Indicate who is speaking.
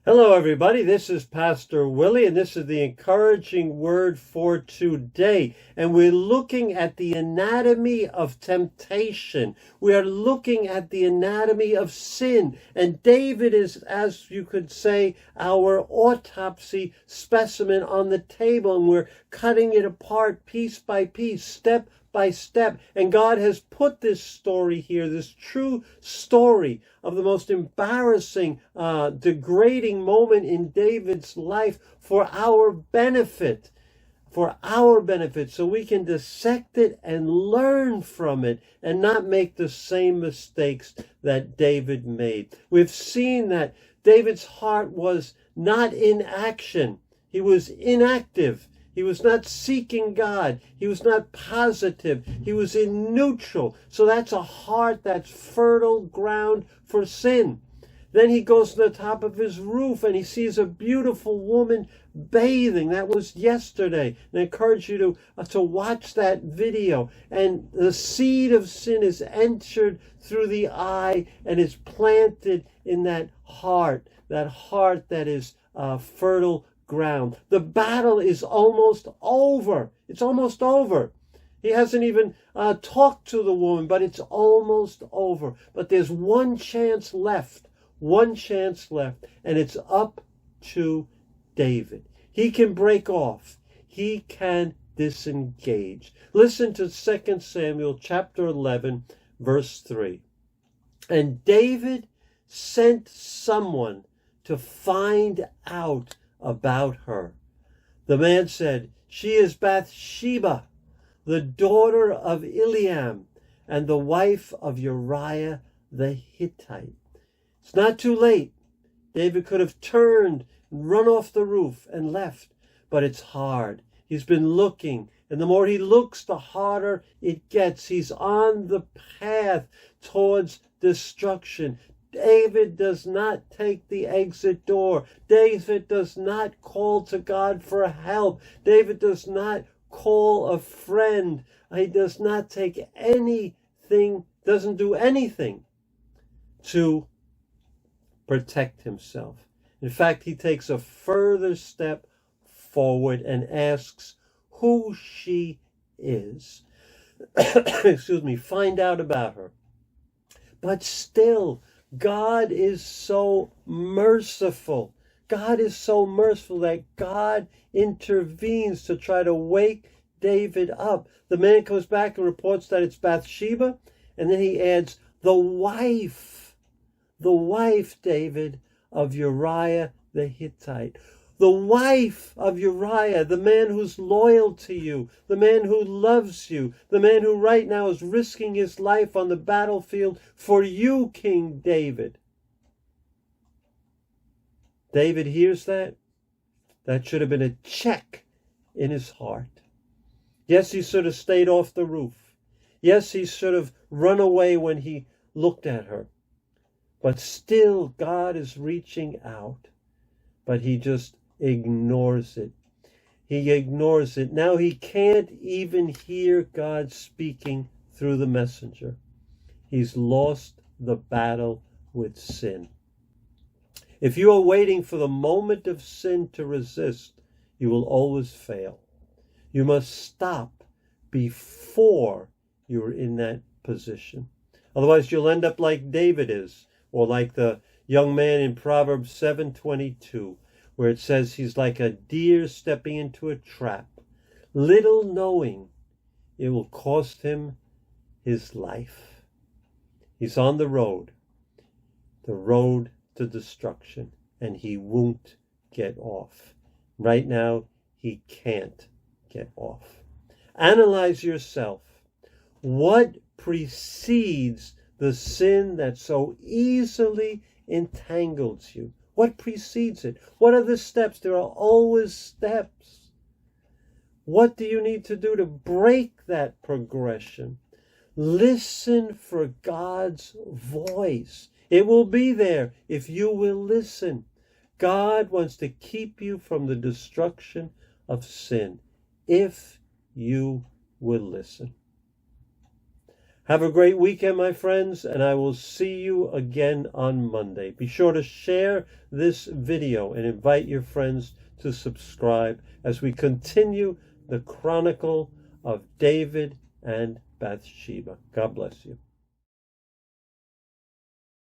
Speaker 1: Hello, everybody. This is Pastor Willie, and this is the encouraging word for today. And we're looking at the anatomy of temptation. We are looking at the anatomy of sin. And David is, as you could say, our autopsy specimen on the table. And we're cutting it apart piece by piece, step by step. And God has put this story here, this true story of the most embarrassing, degrading moment in David's life for our benefit. So we can dissect it and learn from it and not make the same mistakes that David made. We've seen that David's heart was not in action. He was inactive. He was not seeking God. He was not positive. He was in neutral. So that's a heart that's fertile ground for sin. Then he goes to the top of his roof and he sees a beautiful woman bathing. That was yesterday. And I encourage you to watch that video. And the seed of sin is entered through the eye and is planted in that heart that is fertile ground. The battle is almost over. It's almost over. He hasn't even talked to the woman, but it's almost over. But there's one chance left, and it's up to David. He can break off. He can disengage. Listen to 2 Samuel chapter 11, verse 3. And David sent someone to find out about her. The man said, "She is Bathsheba, the daughter of Eliam, and the wife of Uriah the Hittite." It's not too late. David could have turned, run off the roof, and left. But it's hard. He's been looking, and the more he looks, the harder it gets. He's on the path towards destruction. David does not take the exit door. David does not call to God for help. David does not call a friend. He does not take anything, doesn't do anything to protect himself. In fact, he takes a further step forward and asks who she is. Excuse me, find out about her. But still, God is so merciful. God is so merciful that God intervenes to try to wake David up. The man comes back and reports that it's Bathsheba, and then he adds, the wife, David, of Uriah the Hittite. The wife of Uriah, the man who's loyal to you, the man who loves you, the man who right now is risking his life on the battlefield for you, King David. David hears that. That should have been a check in his heart. Yes, he should have stayed off the roof. Yes, he should have run away when he looked at her. But still, God is reaching out. But he just ignores it. He ignores it. Now he can't even hear God speaking through the messenger. He's lost the battle with sin. If you are waiting for the moment of sin to resist, you will always fail. You must stop before you're in that position. Otherwise, you'll end up like David is, or like the young man in Proverbs 7:22, where it says he's like a deer stepping into a trap, little knowing it will cost him his life. He's on the road to destruction, and he won't get off. Right now, he can't get off. Analyze yourself. What precedes the sin that so easily entangles you? What precedes it? What are the steps? There are always steps. What do you need to do to break that progression? Listen for God's voice. It will be there if you will listen. God wants to keep you from the destruction of sin if you will listen. Have a great weekend, my friends, and I will see you again on Monday. Be sure to share this video and invite your friends to subscribe as we continue the chronicle of David and Bathsheba. God bless you.